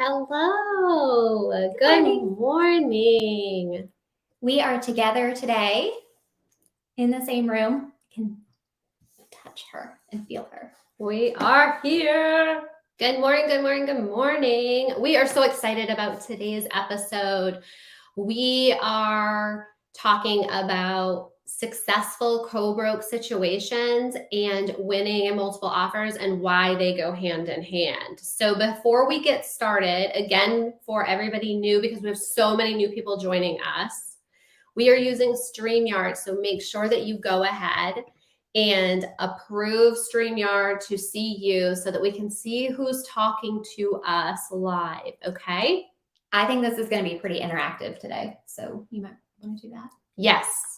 Hello, good morning. We are together today in the same room. I can touch her and feel her. We are here. Good morning, good morning, good morning. We are so excited about today's episode. We are talking about successful Cobroke situations and winning in multiple offers and why they go hand in hand. So before we get started, again, for everybody new, because we have so many new people joining us, we are using StreamYard. So make sure that you go ahead and approve StreamYard to see you so that we can see who's talking to us live, okay? I think this is going to be pretty interactive today, so you might want to do that. Yes.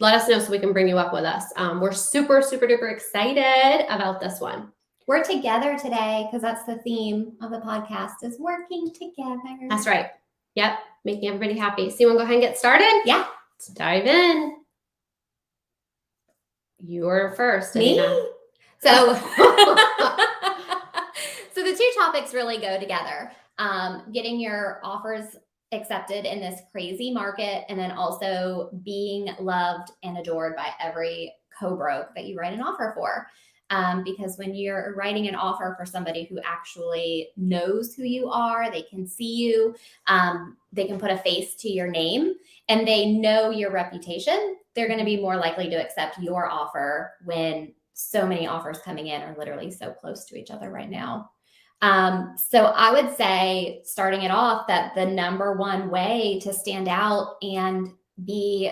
Let us know so we can bring you up with us. We're super, super duper excited about this one. We're together today because that's the theme of the podcast is working together. That's right. Yep. Making everybody happy. So you want to go ahead and get started? Yeah. Let's dive in. You're first. Me? Anina. So the two topics really go together. Getting your offers accepted in this crazy market, and then also being loved and adored by every Cobroke that you write an offer for. Because when you're writing an offer for somebody who actually knows who you are, they can see you, they can put a face to your name, and they know your reputation, they're going to be more likely to accept your offer when so many offers coming in are literally so close to each other right now. So I would say, starting it off, that the number one way to stand out and be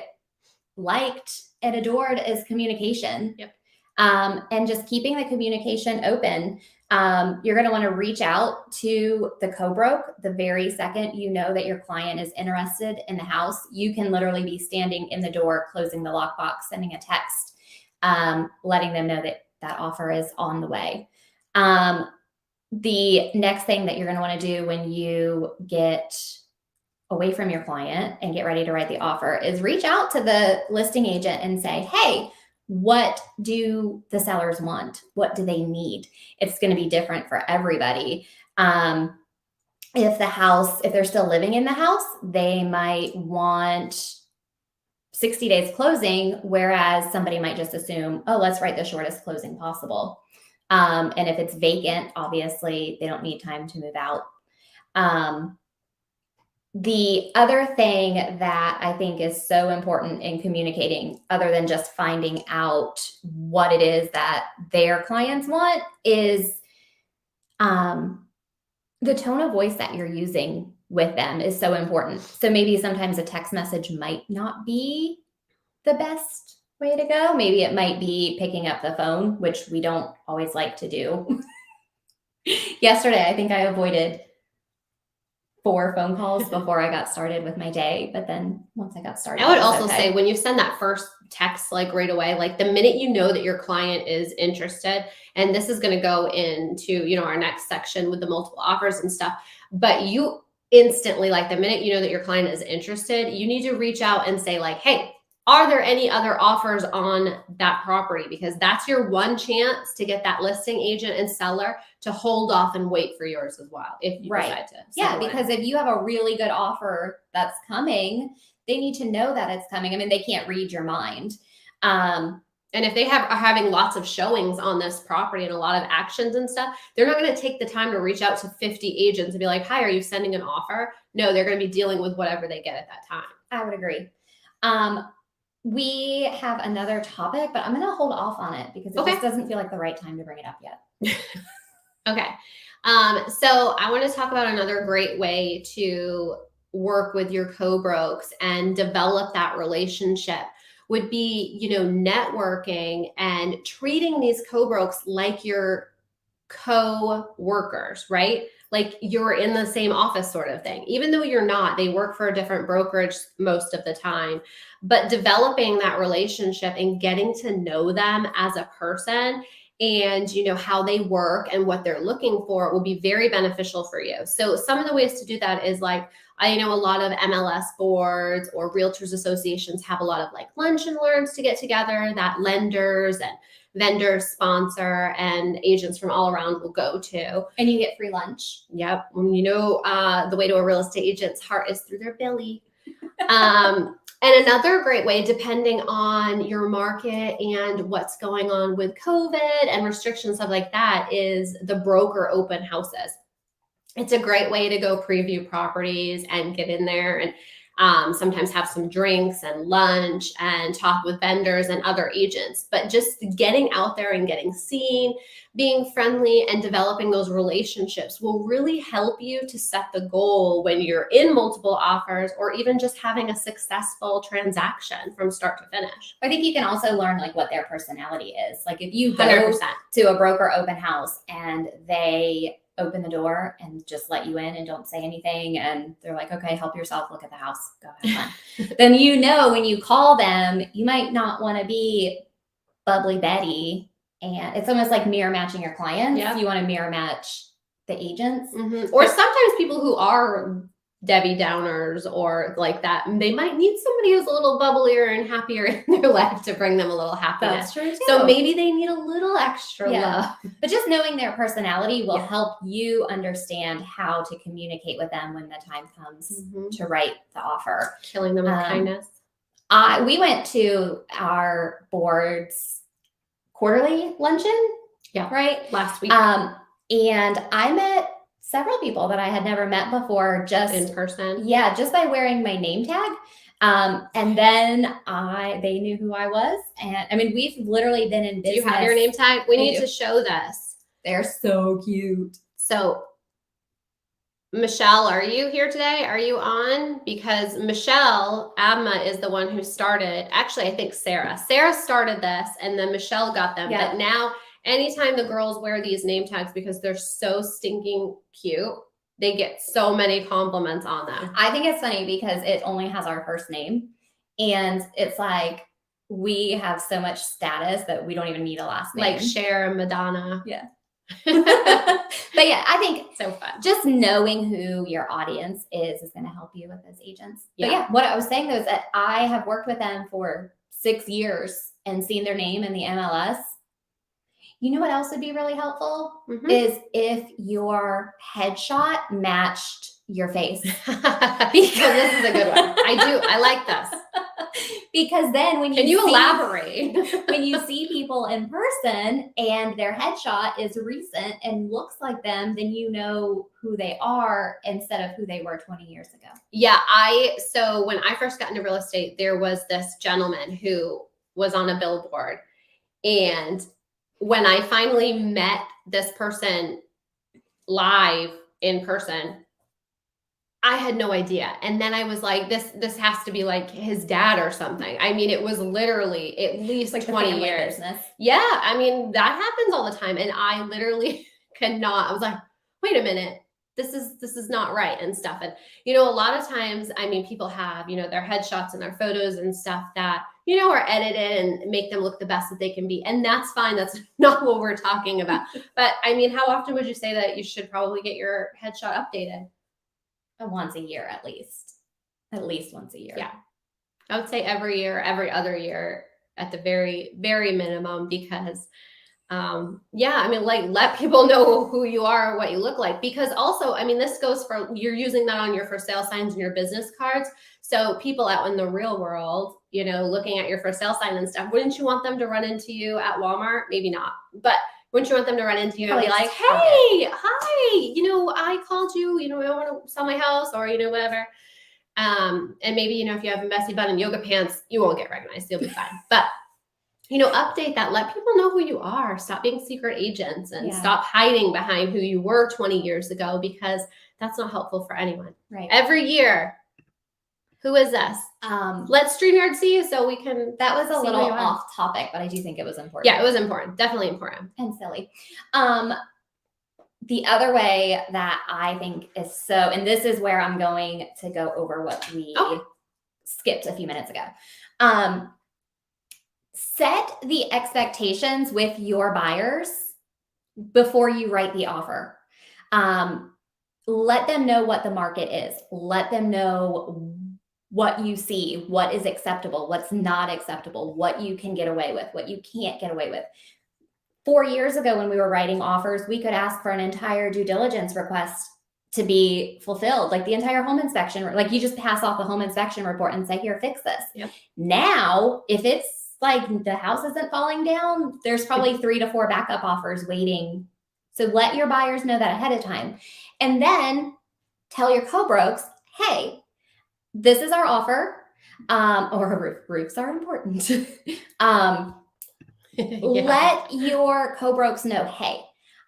liked and adored is communication. Yep. And just keeping the communication open. You're going to want to reach out to the Cobroke the very second you know that your client is interested in the house. You can literally be standing in the door, closing the lockbox, sending a text, letting them know that that offer is on the way. The next thing that you're going to want to do when you get away from your client and get ready to write the offer is reach out to the listing agent and say, hey, what do the sellers want? What do they need? It's going to be different for everybody. If they're still living in the house, they might want 60 days closing, whereas somebody might just assume, oh, let's write the shortest closing possible. And if it's vacant, obviously they don't need time to move out. The other thing that I think is so important in communicating, other than just finding out what it is that their clients want, is the tone of voice that you're using with them is so important. So maybe sometimes a text message might not be the best way to go. Maybe it might be picking up the phone, which we don't always like to do. Yesterday, I think I avoided 4 phone calls before I got started with my day. But then once I got started, I would also say when you send that first text, like right away, like the minute you know that your client is interested, and this is going to go into, our next section with the multiple offers and stuff, but you instantly, like the minute you know that your client is interested, you need to reach out and say like, hey, are there any other offers on that property? Because that's your one chance to get that listing agent and seller to hold off and wait for yours as well. If you decide to. Yeah, because if you have a really good offer that's coming, they need to know that it's coming. I mean, they can't read your mind. And if they are having lots of showings on this property and a lot of actions and stuff, they're not going to take the time to reach out to 50 agents and be like, hi, are you sending an offer? No, they're going to be dealing with whatever they get at that time. I would agree. We have another topic, but I'm going to hold off on it because it just doesn't feel like the right time to bring it up yet. Okay. So I want to talk about another great way to work with your co-brokes and develop that relationship would be, networking and treating these co-brokes like your co-workers, right? Like you're in the same office sort of thing. Even though you're not, they work for a different brokerage most of the time. But developing that relationship and getting to know them as a person and how they work and what they're looking for will be very beneficial for you. So some of the ways to do that is like, I know a lot of MLS boards or realtors associations have a lot of like lunch and learns to get together that lenders and vendors sponsor and agents from all around will go to. And you get free lunch. Yep. The way to a real estate agent's heart is through their belly. And another great way, depending on your market and what's going on with COVID and restrictions, stuff like that, is the broker open houses. It's a great way to go preview properties and get in there and sometimes have some drinks and lunch and talk with vendors and other agents. But just getting out there and getting seen, being friendly and developing those relationships will really help you to set the goal when you're in multiple offers or even just having a successful transaction from start to finish. I think you can also learn like what their personality is. Like if you go 100%. to a broker open house and they open the door and just let you in and don't say anything, and they're like, okay, help yourself, look at the house, go have fun. Then when you call them, you might not want to be bubbly Betty, and it's almost like mirror matching your clients. Yep. You want to mirror match the agents. Mm-hmm. Or sometimes people who are Debbie Downers or like that, they might need somebody who's a little bubblier and happier in their life to bring them a little happiness. That's true too. So maybe they need a little extra love. But just knowing their personality will help you understand how to communicate with them when the time comes to write the offer. Killing them with kindness. We went to our board's quarterly luncheon. Yeah. Right. Last week. And I met several people that I had never met before, just in person. Yeah, just by wearing my name tag. And then they knew who I was. And I mean, we've literally been in business. Do you have your name tag? We need to show this. They're so cute. So Michelle, are you here today? Are you on? Because Michelle Abma is the one who started. Actually, I think Sarah started this and then Michelle got them. Yeah. But now anytime the girls wear these name tags because they're so stinking cute, they get so many compliments on them. I think it's funny because it only has our first name. And it's like, we have so much status that we don't even need a last name. Like Cher and Madonna. Yeah. But yeah, I think so fun. Just knowing who your audience is going to help you with those agents. But yeah, what I was saying though is that I have worked with them for 6 years and seen their name in the MLS. You know what else would be really helpful is if your headshot matched your face. Because this is a good one. I like this. Because then when you elaborate? When you see people in person and their headshot is recent and looks like them, then you know who they are instead of who they were 20 years ago. Yeah, so when I first got into real estate, there was this gentleman who was on a billboard, and when I finally met this person live in person, I had no idea. And then I was like, this has to be like his dad or something. I mean, it was literally at least like 20 years. Business. Yeah. I mean, that happens all the time. And I literally I was like, wait a minute, this is not right and stuff. And, a lot of times, I mean, people have, their headshots and their photos and stuff that, are edited and make them look the best that they can be. And that's fine. That's not what we're talking about. But I mean, how often would you say that you should probably get your headshot updated? Once a year, at least once a year. Yeah. I would say every year, every other year at the very, very minimum, because I mean, like, let people know who you are, what you look like, because also, I mean, this goes for, you're using that on your for sale signs and your business cards. So people out in the real world, you know, looking at your for sale sign and stuff, wouldn't you want them to run into you at Walmart? Maybe not, but wouldn't you want them to run into you and be like, hey, hi, you know, I called you, you know, I want to sell my house, or, you know, whatever. And maybe, you know, if you have a messy butt and yoga pants, you won't get recognized. You'll be fine. But, you know, update that. Let people know who you are. Stop being secret agents and stop hiding behind who you were 20 years ago, because that's not helpful for anyone. Right. Every year, who is this? Let StreamYard see you so we can. That was a little off topic, but I do think it was important. Yeah, it was important. Definitely important. And silly. The other way that I think is so, and this is where I'm going to go over what we skipped a few minutes ago. Set the expectations with your buyers before you write the offer. Let them know what the market is. Let them know what you see, what is acceptable, what's not acceptable, what you can get away with, what you can't get away with. 4 years ago, when we were writing offers, we could ask for an entire due diligence request to be fulfilled, like the entire home inspection. Like, you just pass off the home inspection report and say, here, fix this. Yep. Now, if it's like the house isn't falling down, there's probably 3 to 4 backup offers waiting. So let your buyers know that ahead of time. And then tell your Cobrokes, hey, this is our offer. Or roofs are important. Let your Cobrokes know, hey,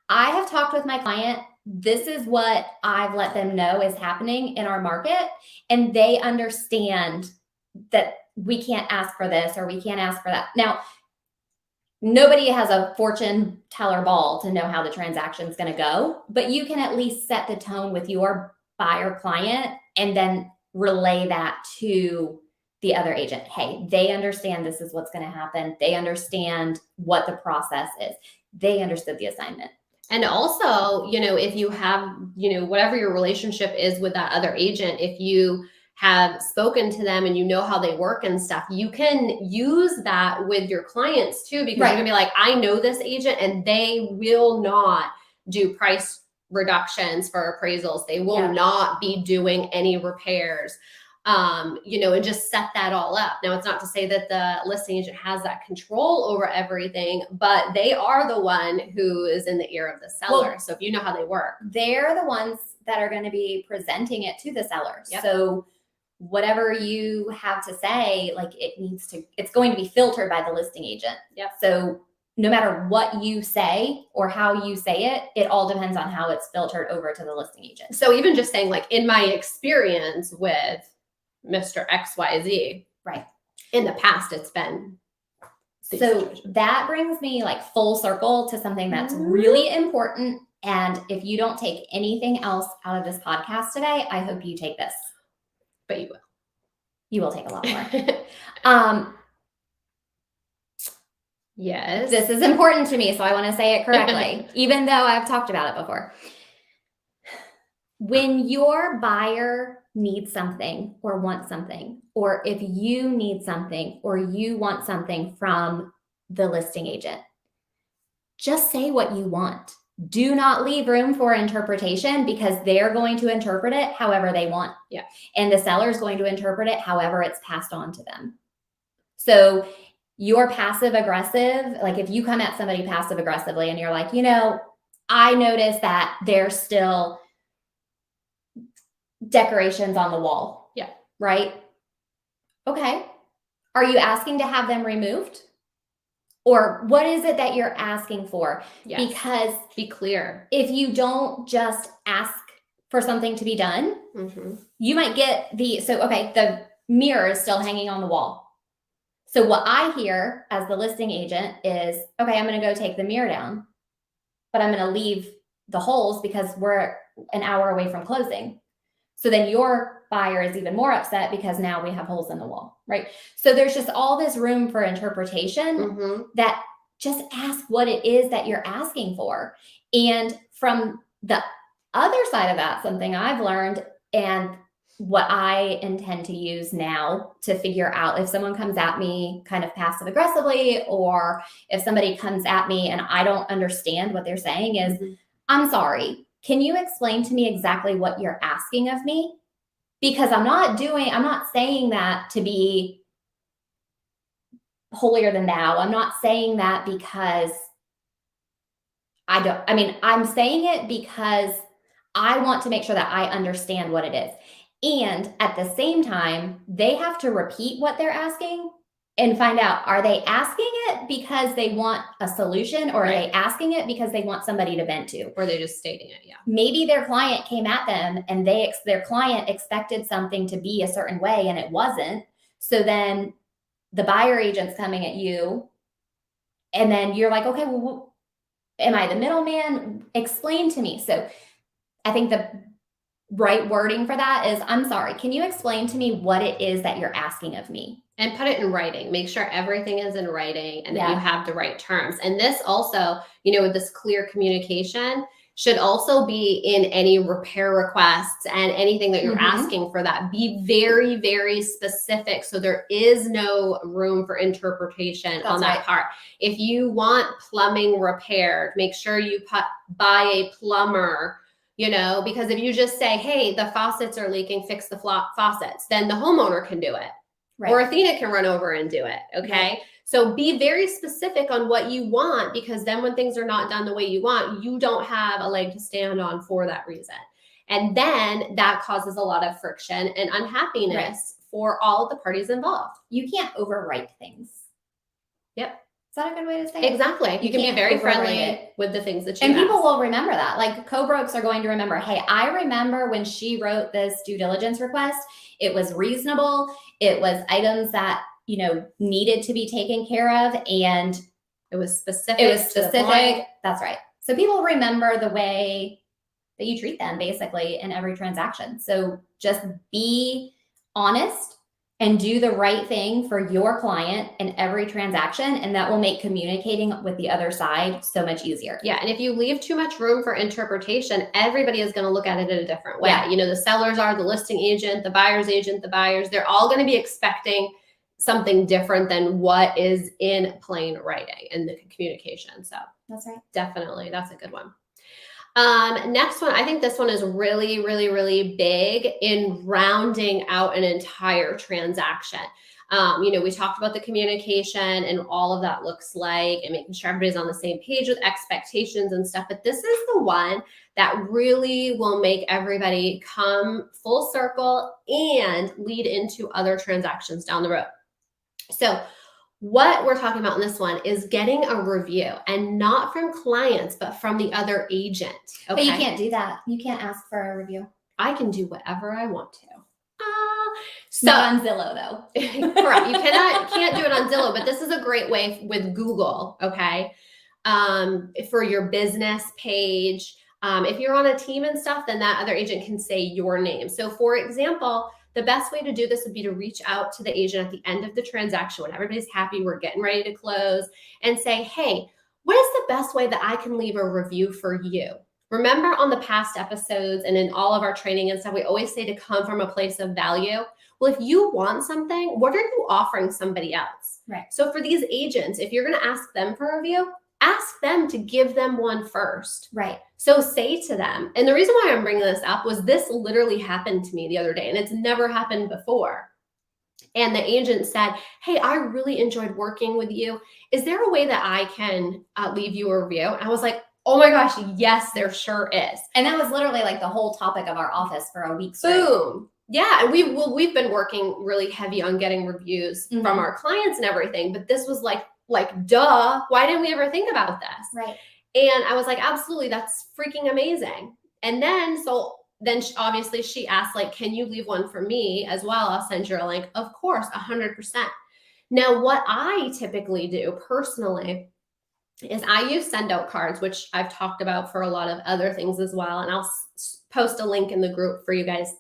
I have talked with my client. This is what I've let them know is happening in our market. And they understand that we can't ask for this or we can't ask for that. Now, nobody has a fortune teller ball to know how the transaction is going to go, but you can at least set the tone with your buyer client and then relay that to the other agent. Hey, they understand this is what's going to happen. They understand what the process is. They understood the assignment. And also, you know, if you have, you know, whatever your relationship is with that other agent, if you have spoken to them and you know how they work and stuff, you can use that with your clients too, because you're gonna be like, I know this agent and they will not do price reductions for appraisals. They will not be doing any repairs. You know, and just set that all up. Now, it's not to say that the listing agent has that control over everything, but they are the one who is in the ear of the seller. So if you know how they work, they're the ones that are going to be presenting it to the seller. So whatever you have to say, like, it's going to be filtered by the listing agent. So no matter what you say or how you say it, it all depends on how it's filtered over to the listing agent. So even just saying, like, in my experience with Mr. XYZ, right, in the past, it's been. So that brings me like full circle to something that's really important. And if you don't take anything else out of this podcast today, I hope you take this. But you will. You will take a lot more. Yes. This is important to me, so I want to say it correctly, even though I've talked about it before. When your buyer needs something or wants something, or if you need something or you want something from the listing agent, just say what you want. Do not leave room for interpretation, because they're going to interpret it however they want. And the seller is going to interpret it however it's passed on to them. So you're passive aggressive. Like, if you come at somebody passive aggressively and you're like, you know, I noticed that there's still decorations on the wall. Right? Okay. Are you asking to have them removed? Or what is it that you're asking for? Because be clear. If you don't just ask for something to be done, you might get the mirror is still hanging on the wall. So what I hear as the listing agent is, okay, I'm going to go take the mirror down, but I'm going to leave the holes because we're an hour away from closing. So then your buyer is even more upset because now we have holes in the wall, right? So there's just all this room for interpretation that just ask what it is that you're asking for. And from the other side of that, something I've learned and what I intend to use now to figure out if someone comes at me kind of passive aggressively, or if somebody comes at me and I don't understand what they're saying is, I'm sorry. Can you explain to me exactly what you're asking of me? Because I'm not saying that to be holier than thou. I'm not saying that because I'm saying it because I want to make sure that I understand what it is. And at the same time, they have to repeat what they're asking and find out, are they asking it because they want a solution, or are they asking it because they want somebody to vent to? Or they're just stating it, yeah. Maybe their client came at them and their client expected something to be a certain way and it wasn't. So then the buyer agent's coming at you and then you're like, okay, well, am I the middleman? Explain to me. So I think the right wording for that is, I'm sorry, can you explain to me what it is that you're asking of me? And put it in writing. Make sure everything is in writing and that you have the right terms. And this also, with this clear communication should also be in any repair requests and anything that you're asking for that. Be very, very specific so there is no room for interpretation on that part. If you want plumbing repaired, make sure you buy a plumber, because if you just say, hey, the faucets are leaking, fix the faucets, then the homeowner can do it. Right. Or Athena can run over and do it. Okay. Right. So be very specific on what you want, because then when things are not done the way you want, you don't have a leg to stand on for that reason. And then that causes a lot of friction and unhappiness for all of the parties involved. You can't overwrite things. Yep. Is that a good way to say it? Exactly. You can be very friendly with the things that you And ask. people will remember that. Like Cobrokes are going to remember, hey, I remember when she wrote this due diligence request, it was reasonable. It was items that, needed to be taken care of. And it was specific. That's right. So people remember the way that you treat them basically in every transaction. So just be honest and do the right thing for your client in every transaction. And that will make communicating with the other side so much easier. Yeah. And if you leave too much room for interpretation, everybody is going to look at it in a different way. Yeah. The sellers are, the listing agent, the buyer's agent, the buyers, they're all going to be expecting something different than what is in plain writing in the communication. So that's right. Definitely. That's a good one. Next one, I think this one is really, really, really big in rounding out an entire transaction. We talked about the communication and all of that looks like, and making sure everybody's on the same page with expectations and stuff. But this is the one that really will make everybody come full circle and lead into other transactions down the road. So what we're talking about in this one is getting a review, and not from clients, but from the other agent. Okay? But you can't do that. You can't ask for a review. I can do whatever I want to. So not on Zillow though. Correct. You can't do it on Zillow, but this is a great way with Google. Okay. For your business page. If you're on a team and stuff, then that other agent can say your name. So for example, the best way to do this would be to reach out to the agent at the end of the transaction when everybody's happy, we're getting ready to close, and say, hey, what is the best way that I can leave a review for you? Remember on the past episodes and in all of our training and stuff, we always say to come from a place of value. Well, if you want something, what are you offering somebody else? Right. So for these agents, if you're going to ask them for a review, ask them to give them one first. Right. So say to them, and the reason why I'm bringing this up was this literally happened to me the other day, and it's never happened before. And the agent said, hey, I really enjoyed working with you. Is there a way that I can leave you a review? And I was like, oh my gosh, yes, there sure is. And that was literally like the whole topic of our office for a week straight. Boom. Yeah. And we've been working really heavy on getting reviews from our clients and everything. But this was like, duh, why didn't we ever think about this? Right. And I was like, absolutely, that's freaking amazing. And then, obviously she asked, like, can you leave one for me as well? I'll send you a link. Of course, 100%. Now, what I typically do personally is I use send out cards, which I've talked about for a lot of other things as well. And I'll post a link in the group for you guys.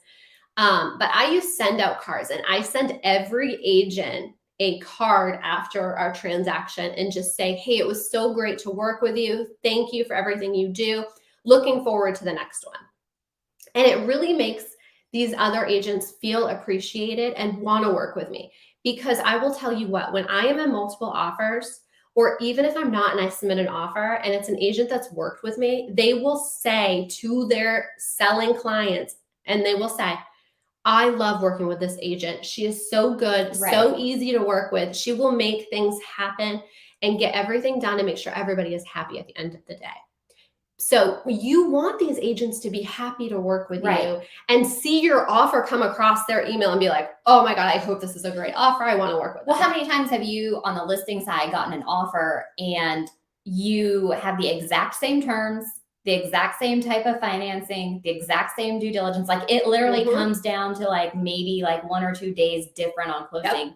But I use send out cards, and I send every agent a card after our transaction and just say, hey, it was so great to work with you. Thank you for everything you do. Looking forward to the next one. And it really makes these other agents feel appreciated and want to work with me, because I will tell you what, when I am in multiple offers, or even if I'm not and I submit an offer and it's an agent that's worked with me, they will say to their selling clients, and they will say, I love working with this agent. She is so good, so easy to work with. She will make things happen and get everything done and make sure everybody is happy at the end of the day. So you want these agents to be happy to work with you and see your offer come across their email and be like, oh my God, I hope this is a great offer. I want to work with them. Well, how many times have you on the listing side gotten an offer and you have the exact same terms, the exact same type of financing, the exact same due diligence? Like it literally comes down to like maybe like 1 or 2 days different on closing.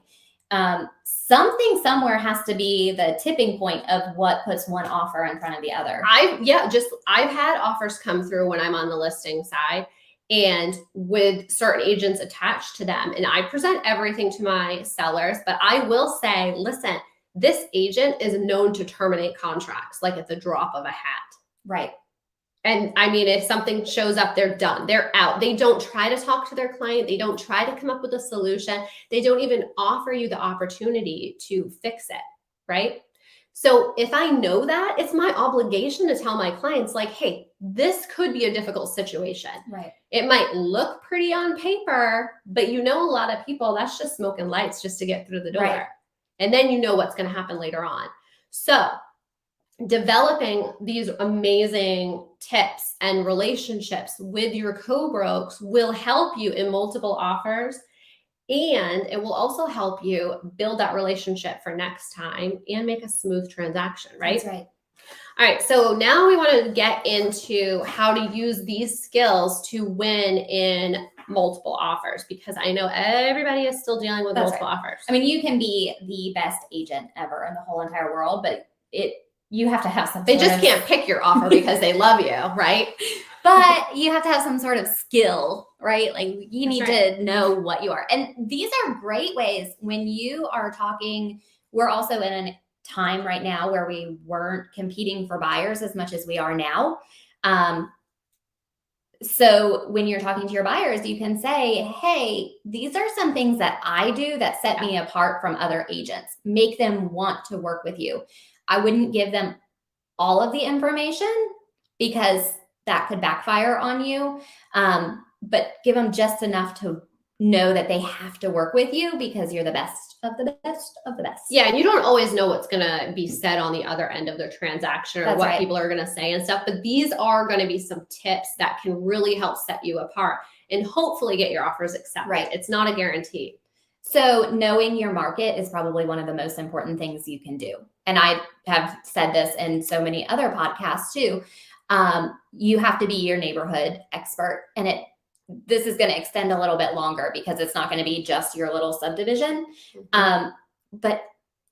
Something somewhere has to be the tipping point of what puts one offer in front of the other. I've had offers come through when I'm on the listing side and with certain agents attached to them, and I present everything to my sellers, but I will say, listen, this agent is known to terminate contracts like at the drop of a hat. Right. And I mean, if something shows up, they're done. They're out. They don't try to talk to their client. They don't try to come up with a solution. They don't even offer you the opportunity to fix it, right? So if I know that, it's my obligation to tell my clients like, hey, this could be a difficult situation. Right. It might look pretty on paper, but you know, a lot of people, that's just smoke and lights just to get through the door. Right. And then you know what's going to happen later on. So developing these amazing tips and relationships with your co-brokes will help you in multiple offers, and it will also help you build that relationship for next time and make a smooth transaction, right? That's right. All right, so now we want to get into how to use these skills to win in multiple offers, because I know everybody is still dealing with multiple offers. I mean, you can be the best agent ever in the whole entire world, but you have to have some. They just can't pick your offer because they love you, right? But you have to have some sort of skill, right? Like you need to know what you are. And these are great ways when you are talking. We're also in a time right now where we weren't competing for buyers as much as we are now. So when you're talking to your buyers, you can say, hey, these are some things that I do that set me apart from other agents. Make them want to work with you. I wouldn't give them all of the information because that could backfire on you. But give them just enough to know that they have to work with you because you're the best of the best of the best. Yeah, and you don't always know what's going to be said on the other end of their transaction or what people are going to say and stuff. But these are going to be some tips that can really help set you apart and hopefully get your offers accepted. Right. It's not a guarantee. So knowing your market is probably one of the most important things you can do. And I have said this in so many other podcasts too. You have to be your neighborhood expert. And this is going to extend a little bit longer because it's not going to be just your little subdivision. But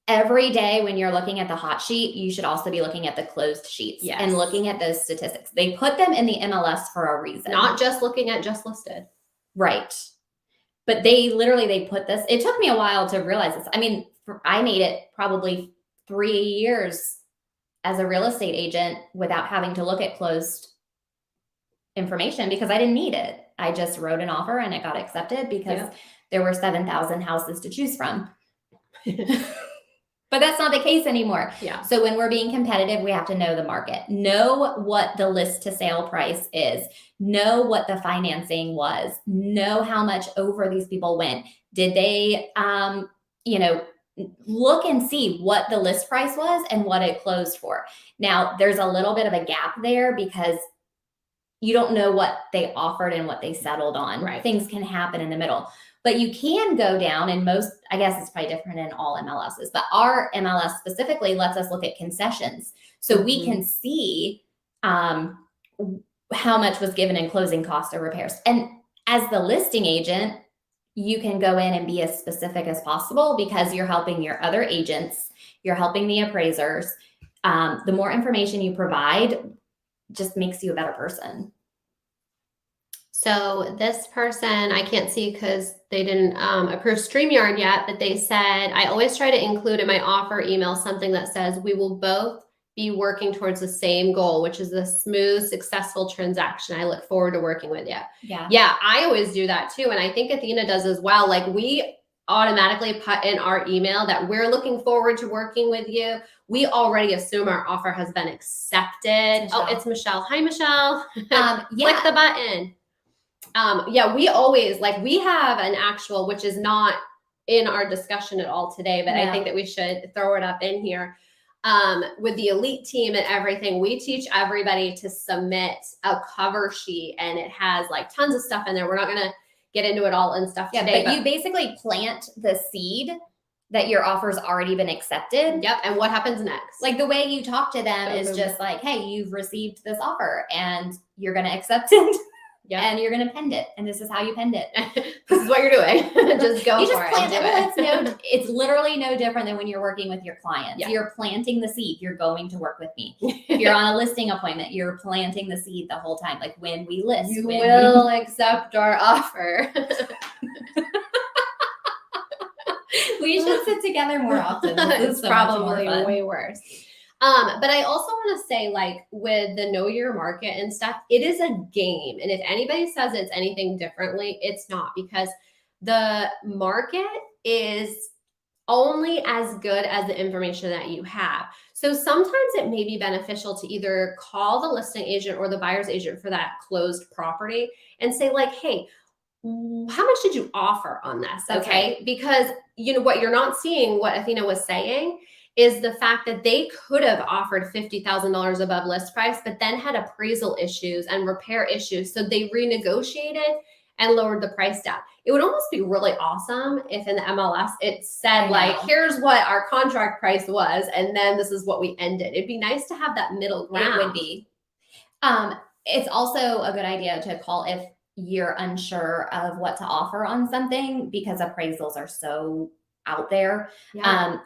every day when you're looking at the hot sheet, you should also be looking at the closed sheets and looking at those statistics. They put them in the MLS for a reason. Not just looking at just listed. Right. But they put this, it took me a while to realize this. I mean, I made it probably 3 years as a real estate agent without having to look at closed information because I didn't need it. I just wrote an offer and it got accepted because there were 7,000 houses to choose from. But that's not the case anymore. Yeah. So when we're being competitive, we have to know the market, know what the list to sale price is, know what the financing was, know how much over these people went. Did they, look and see what the list price was and what it closed for. Now, there's a little bit of a gap there because you don't know what they offered and what they settled on. Right. Things can happen in the middle. But you can go down in most, I guess it's probably different in all MLSs, but our MLS specifically lets us look at concessions. So we can see how much was given in closing costs or repairs. And as the listing agent, you can go in and be as specific as possible because you're helping your other agents, you're helping the appraisers. The more information you provide just makes you a better person. So this person, I can't see because they didn't approve StreamYard yet, but they said, I always try to include in my offer email something that says we will both be working towards the same goal, which is a smooth, successful transaction. I look forward to working with you. Yeah, I always do that too. And I think Athena does as well. Like we automatically put in our email that we're looking forward to working with you. We already assume our offer has been accepted. It's Michelle. Hi, Michelle. Click the button. Yeah, we always we have an actual, which is not in our discussion at all today, but I think that we should throw it up in here. With the elite team and everything, we teach everybody to submit a cover sheet, and it has tons of stuff in there. We're not going to get into it all and stuff today. But you basically plant the seed that your offer's already been accepted. Yep. And what happens next? The way you talk to them is just hey, you've received this offer and you're going to accept it. Yeah. And you're going to pend it. And this is how you pend it. This is what you're doing. Just go for it. It's literally no different than when you're working with your clients. Yeah. You're planting the seed. You're going to work with me. If you're on a listing appointment, you're planting the seed the whole time. When we list. You will accept our offer. We should sit together more often. It's so probably way worse. But I also want to say, with the know your market and stuff, it is a game. And if anybody says it's anything differently, it's not, because the market is only as good as the information that you have. So sometimes it may be beneficial to either call the listing agent or the buyer's agent for that closed property and say hey, how much did you offer on this? Okay. Because what you're not seeing, what Athena was saying, is the fact that they could have offered $50,000 above list price, but then had appraisal issues and repair issues. So they renegotiated and lowered the price down. It would almost be really awesome if in the MLS it said here's what our contract price was, and then this is what we ended. It'd be nice to have that middle ground. It would be. It's also a good idea to call if you're unsure of what to offer on something, because appraisals are so out there. Yeah.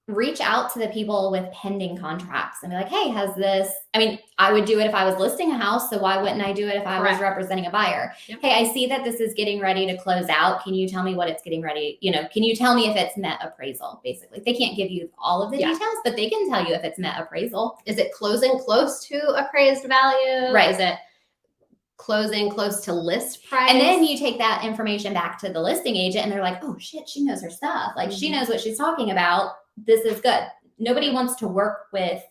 Reach out to the people with pending contracts and be hey, has this, I would do it if I was listing a house. So why wouldn't I do it if I was representing a buyer? Yep. Hey, I see that this is getting ready to close out. Can you tell me what it's getting ready? Can you tell me if it's met appraisal? Basically, they can't give you all of the details, but they can tell you if it's met appraisal. Is it closing close to appraised value? Right. Is it closing close to list price? And then you take that information back to the listing agent and they're oh shit, she knows her stuff. She knows what she's talking about. This is good. Nobody wants to work with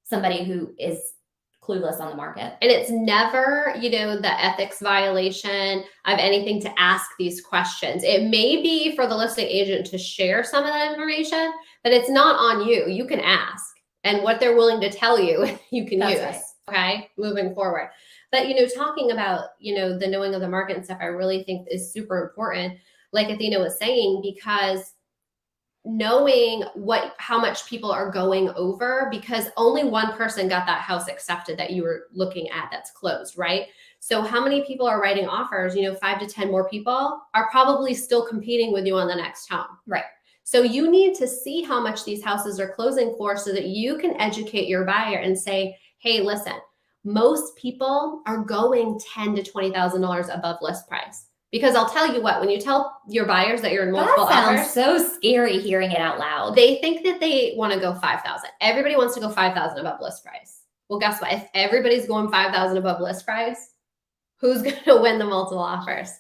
somebody who is clueless on the market. And it's never, the ethics violation of anything to ask these questions. It may be for the listing agent to share some of that information, but it's not on you. You can ask. And what they're willing to tell you, you can use. Right. Okay, moving forward. But, talking about, the knowing of the market and stuff, I really think is super important, like Athena was saying, because knowing how much people are going over, because only one person got that house accepted that you were looking at that's closed, right? So how many people are writing offers? 5 to 10 more people are probably still competing with you on the next home. Right. So you need to see how much these houses are closing for so that you can educate your buyer and say, hey, listen, most people are going $10,000 to $20,000 above list price. Because I'll tell you what, when you tell your buyers that you're in multiple offers, so scary hearing it out loud. They think that they want to go 5,000. Everybody wants to go 5,000 above list price. Well, guess what? If everybody's going 5,000 above list price, who's going to win the multiple offers?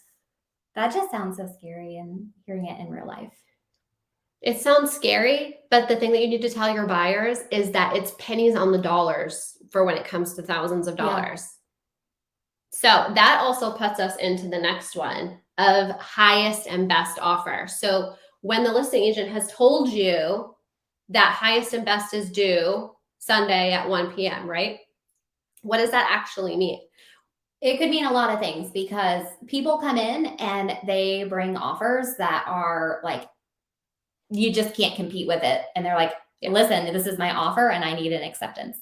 That just sounds so scary, and hearing it in real life. It sounds scary, but the thing that you need to tell your buyers is that it's pennies on the dollars for when it comes to thousands of dollars. Yeah. So that also puts us into the next one of highest and best offer. So when the listing agent has told you that highest and best is due Sunday at 1 p.m., right? What does that actually mean? It could mean a lot of things, because people come in and they bring offers that are you just can't compete with it. And they're listen, this is my offer and I need an acceptance.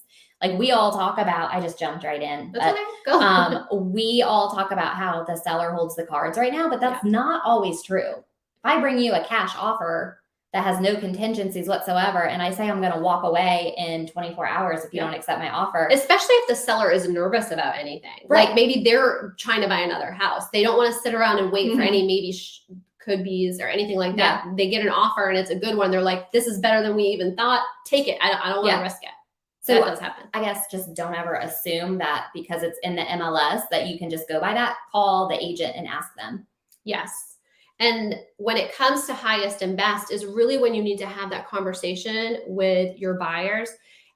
We all talk about, I just jumped right in. That's okay. Go. We all talk about how the seller holds the cards right now, but that's not always true. If I bring you a cash offer that has no contingencies whatsoever, and I say I'm going to walk away in 24 hours if you don't accept my offer. Especially if the seller is nervous about anything. Right. Maybe they're trying to buy another house. They don't want to sit around and wait for any maybe could be's or anything like that. Yeah. They get an offer and it's a good one. They're this is better than we even thought. Take it. I don't want to risk it. So that does happen. I guess just don't ever assume that because it's in the MLS that you can just go by that. Call the agent and ask them. Yes. And when it comes to highest and best is really when you need to have that conversation with your buyers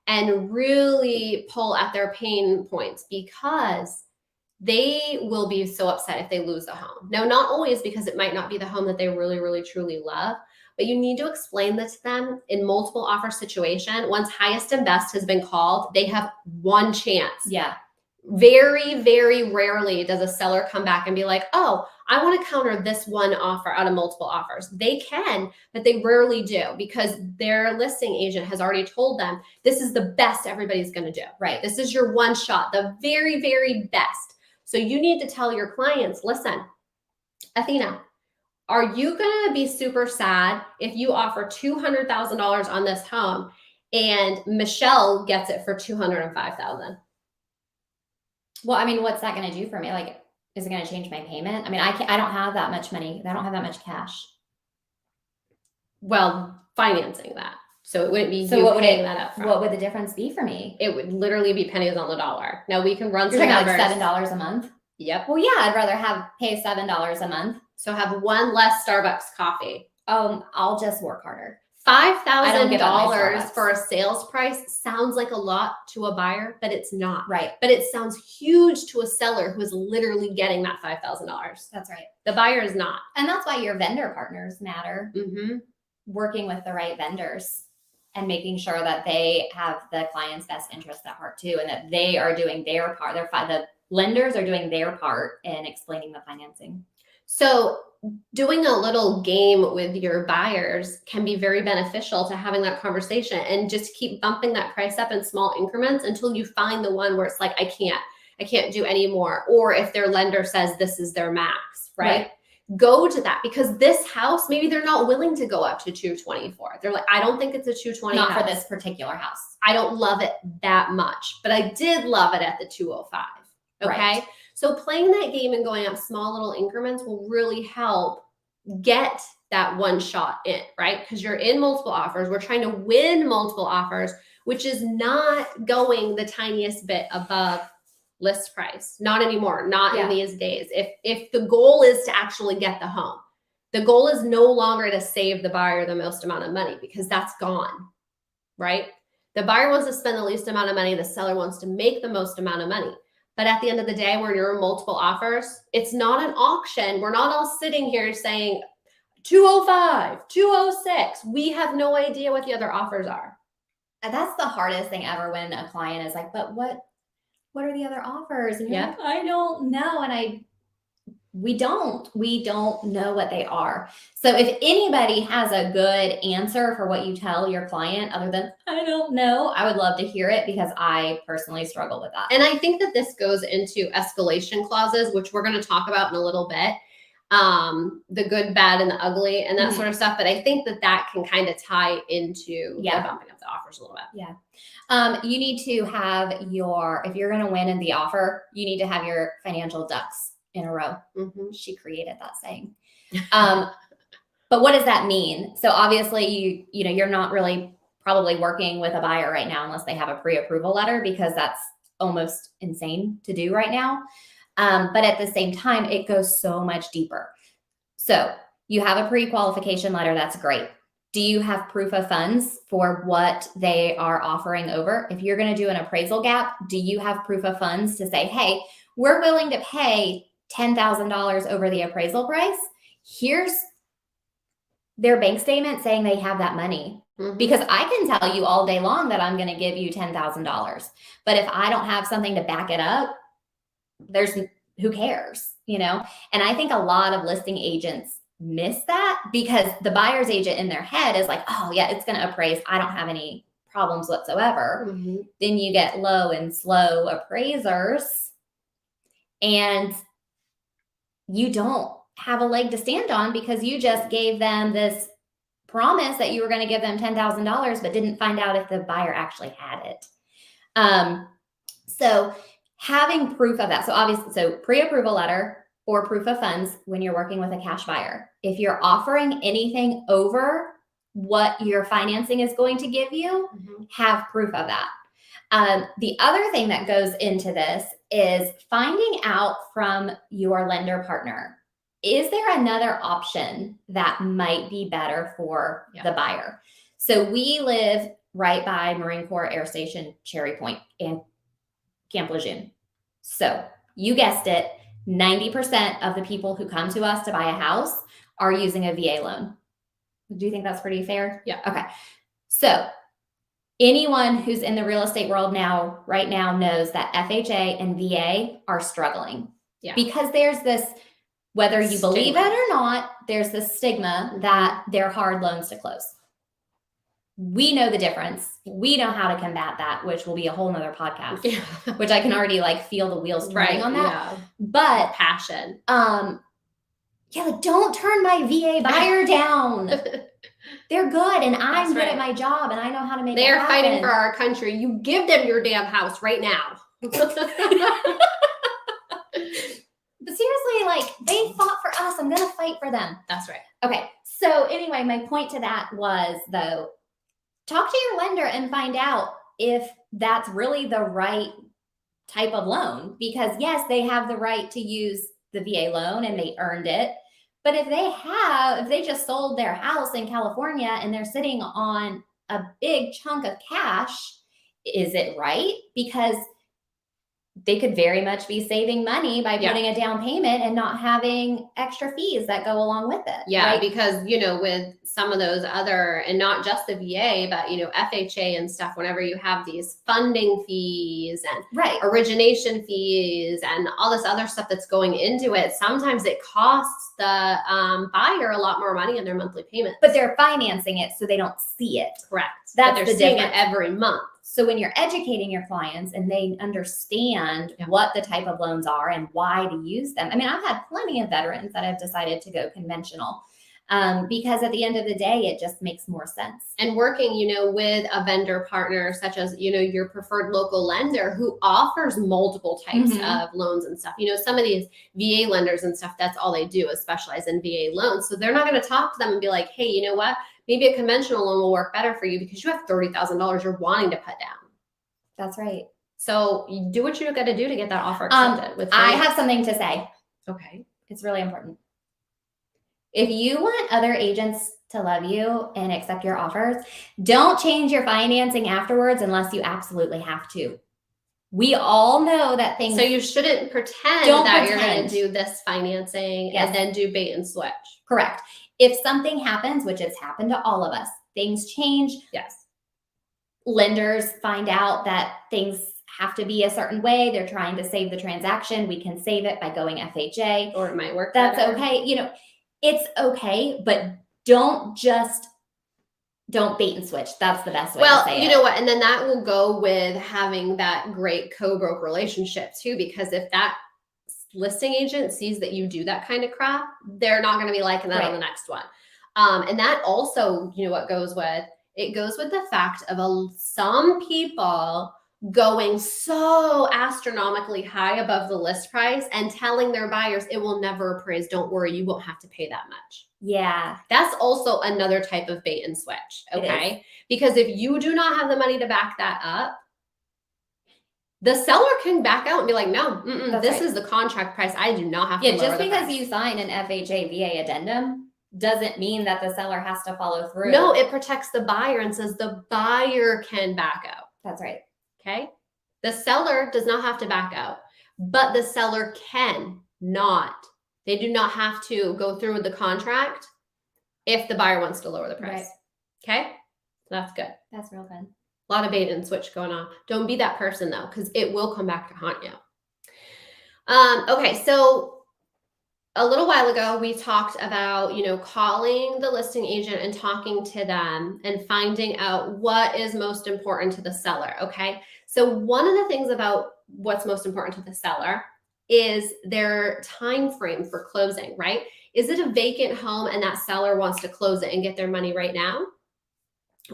and really pull at their pain points, because they will be so upset if they lose the home. Now, not always, because it might not be the home that they really, really, truly love, but you need to explain this to them in multiple offer situation. Once highest and best has been called, they have one chance. Yeah. Very, very rarely does a seller come back and be like, oh, I want to counter this one offer out of multiple offers. They can, but they rarely do, because their listing agent has already told them this is the best everybody's going to do. Right. This is your one shot, the very, very best. So you need to tell your clients, listen, Athena, are you going to be super sad if you offer $200,000 on this home and Michelle gets it for $205,000? Well, I mean, what's that going to do for me? Like, is it going to change my payment? I mean, I don't have that much money. I don't have that much cash. Well, financing that. So it wouldn't be So you what would paying it, that up front. what would the difference be for me? It would literally be pennies on the dollar. Now we can run You're some talking numbers. like $7 a month? Yep. Well, yeah, I'd rather pay $7 a month. So have one less Starbucks coffee. I'll just work harder. $5,000 for a sales price sounds like a lot to a buyer, but it's not. Right. But it sounds huge to a seller who is literally getting that $5,000. That's right. The buyer is not. And that's why your vendor partners matter. Mm-hmm. Working with the right vendors and making sure that they have the client's best interest at heart too, and that they are doing their part. The lenders are doing their part in explaining the financing. So doing a little game with your buyers can be very beneficial to having that conversation, and just keep bumping that price up in small increments until you find the one where it's like, I can't do any more. Or if their lender says this is their max, right? Go to that, because this house, maybe they're not willing to go up to 224. They're like, I don't think it's a 220 Not house. for this particular house. I don't love it that much, but I did love it at the 205. Okay. Right. So playing that game and going up small little increments will really help get that one shot in, right? Because you're in multiple offers. We're trying to win multiple offers, which is not going the tiniest bit above list price. Not anymore. Not in these days. If the goal is to actually get the home, the goal is no longer to save the buyer the most amount of money, because that's gone, right? The buyer wants to spend the least amount of money. The seller wants to make the most amount of money. But at the end of the day, when you're in multiple offers, it's not an auction. We're not all sitting here saying 205, 206. We have no idea what the other offers are. And that's the hardest thing ever, when a client is like, but what are the other offers? And you're like, I don't know. And we don't know what they are. So if anybody has a good answer for what you tell your client other than, I don't know, I would love to hear it, because I personally struggle with that. And I think that this goes into escalation clauses, which we're going to talk about in a little bit. The good, bad, and the ugly, and that sort of stuff. But I think that can kind of tie into bumping up the offers a little bit. Yeah. You need to have if you're going to win in the offer, you need to have your financial ducks in a row. Mm-hmm. She created that saying. But what does that mean? So obviously you're not really probably working with a buyer right now unless they have a pre-approval letter, because that's almost insane to do right now. But at the same time, it goes so much deeper. So you have a pre-qualification letter. That's great. Do you have proof of funds for what they are offering over? If you're going to do an appraisal gap, do you have proof of funds to say, hey, we're willing to pay $10,000 over the appraisal price? Here's their bank statement saying they have that money. Mm-hmm. Because I can tell you all day long that I'm going to give you $10,000. But if I don't have something to back it up, who cares, And I think a lot of listing agents miss that, because the buyer's agent in their head is like, oh yeah, it's going to appraise. I don't have any problems whatsoever. Mm-hmm. Then you get low and slow appraisers, and you don't have a leg to stand on, because you just gave them this promise that you were going to give them $10,000, but didn't find out if the buyer actually had it. So having proof of that. So pre-approval letter or proof of funds when you're working with a cash buyer. If you're offering anything over what your financing is going to give you, have proof of that. The other thing that goes into this is finding out from your lender partner, is there another option that might be better for the buyer? So we live right by Marine Corps Air Station, Cherry Point, and Camp Lejeune. So You guessed it. 90% of the people who come to us to buy a house are using a VA loan. Do you think that's pretty fair? Yeah. Okay. So anyone who's in the real estate world right now knows that FHA and VA are struggling. Yeah. Because there's this, whether you believe it or not, there's this stigma that they're hard loans to close. We know the difference. We know how to combat that, which will be a whole nother podcast, which I can already feel the wheels turning on that. Yeah. But passion. Don't turn my VA buyer down. They're good, and I'm good at my job, and I know how to make it happen. They're fighting for our country. You give them your damn house right now. But seriously, they fought for us. I'm gonna fight for them. That's right. Okay. So anyway, my point to that was, though, talk to your lender and find out if that's really the right type of loan. Because yes, they have the right to use the VA loan and they earned it. But if they just sold their house in California and they're sitting on a big chunk of cash, is it right? Because they could very much be saving money by putting a down payment and not having extra fees that go along with it. Yeah, right? Because, with some of those other, and not just the VA, but, FHA and stuff, whenever you have these funding fees and origination fees and all this other stuff that's going into it, sometimes it costs the buyer a lot more money in their monthly payment. But they're financing it so they don't see it. Correct. That's they're the seeing difference. it every month. So when you're educating your clients and they understand what the type of loans are and why to use them. I mean, I've had plenty of veterans that have decided to go conventional because at the end of the day, it just makes more sense. And working, with a vendor partner, such as, your preferred local lender who offers multiple types of loans and stuff. Some of these VA lenders and stuff, that's all they do is specialize in VA loans. So they're not going to talk to them and be like, hey, you know what? Maybe a conventional loan will work better for you because you have $30,000 you're wanting to put down. That's right. So you do what you got to do to get that offer accepted. I have something to say. Okay. It's really important. If you want other agents to love you and accept your offers, don't change your financing afterwards unless you absolutely have to. We all know that things. So you shouldn't pretend you're going to do this financing and then do bait and switch. Correct. If something happens, which has happened to all of us, things change. Yes. Lenders find out that things have to be a certain way. They're trying to save the transaction. We can save it by going FHA. Or it might work That's better. okay. It's okay, but don't bait and switch. That's the best way to say it. Well, you know what? And then that will go with having that great Cobroke relationship too, because if that listing agent sees that you do that kind of crap, they're not going to be liking that on the next one. And that also, what goes with? It goes with the fact of some people going so astronomically high above the list price and telling their buyers it will never appraise. Don't worry, you won't have to pay that much. Yeah. That's also another type of bait and switch. Okay. Because if you do not have the money to back that up, the seller can back out and be like, no, this is the contract price. I do not have to lower just the because price. you sign an FHA VA addendum doesn't mean that the seller has to follow through. No, it protects the buyer and says the buyer can back out. That's right. Okay. The seller does not have to back out, but the seller can not. They do not have to go through with the contract if the buyer wants to lower the price. Right. Okay. So that's good. That's real good. A lot of bait and switch going on. Don't be that person though, because it will come back to haunt you. Okay. So a little while ago, we talked about, calling the listing agent and talking to them and finding out what is most important to the seller. Okay. So one of the things about what's most important to the seller is their time frame for closing, right? Is it a vacant home and that seller wants to close it and get their money right now?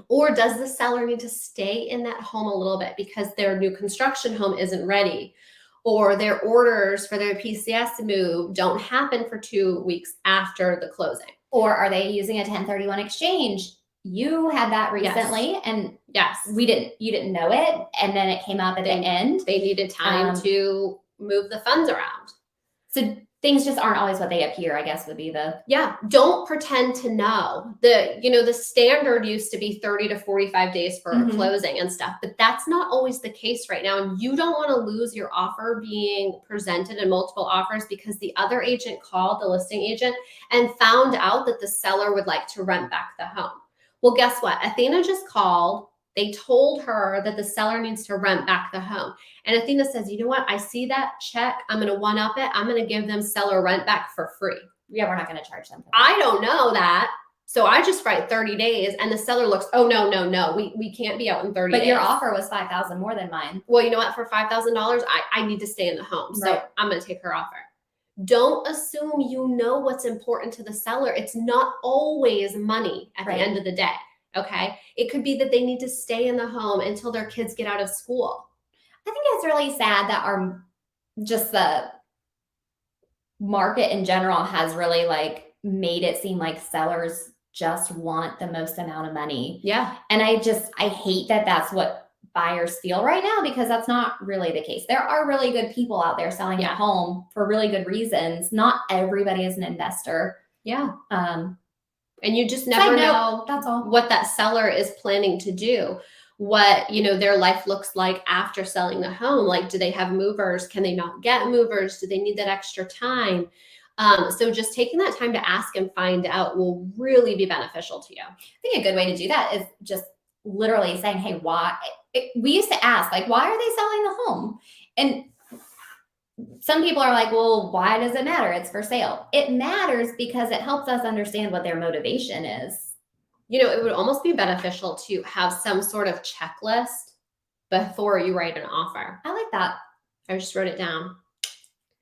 Or does the seller need to stay in that home a little bit because their new construction home isn't ready? Or their orders for their PCS move don't happen for 2 weeks after the closing. Or are they using a 1031 exchange? You had that recently and you didn't know it. And then it came up at the end. They needed time to move the funds around. So things just aren't always what they appear, I guess would be the. Yeah, don't pretend to know. The standard used to be 30 to 45 days for Mhm. closing and stuff, but that's not always the case right now. And you don't want to lose your offer being presented in multiple offers because the other agent called, the listing agent, and found out that the seller would like to rent back the home. Well, guess what? Athena just called. They told her that the seller needs to rent back the home. And Athena says, you know what? I see that check. I'm going to one up it. I'm going to give them seller rent back for free. Yeah, we're not going to charge them. I don't know that. So I just write 30 days and the seller looks, oh, no. We can't be out in 30 days. But your offer was $5,000 more than mine. Well, you know what? For $5,000, I need to stay in the home. So Right. I'm going to take her offer. Don't assume you know what's important to the seller. It's not always money at Right. the end of the day. Okay. It could be that they need to stay in the home until their kids get out of school. I think it's really sad that the market in general has really like made it seem like sellers just want the most amount of money. Yeah. And I hate that that's what buyers feel right now, because that's not really the case. There are really good people out there selling Yeah. a home for really good reasons. Not everybody is an investor. Yeah. And you just never Side note, know that's all. what that seller is planning to do, what their life looks like after selling the home. Like, do they have movers? Can they not get movers? Do they need that extra time? So just taking that time to ask and find out will really be beneficial to you. I think a good way to do that is just literally saying, hey, why? We used to ask, like, why are they selling the home? And some people are like, well, why does it matter? It's for sale. It matters because it helps us understand what their motivation is. It would almost be beneficial to have some sort of checklist before you write an offer. I like that. I just wrote it down.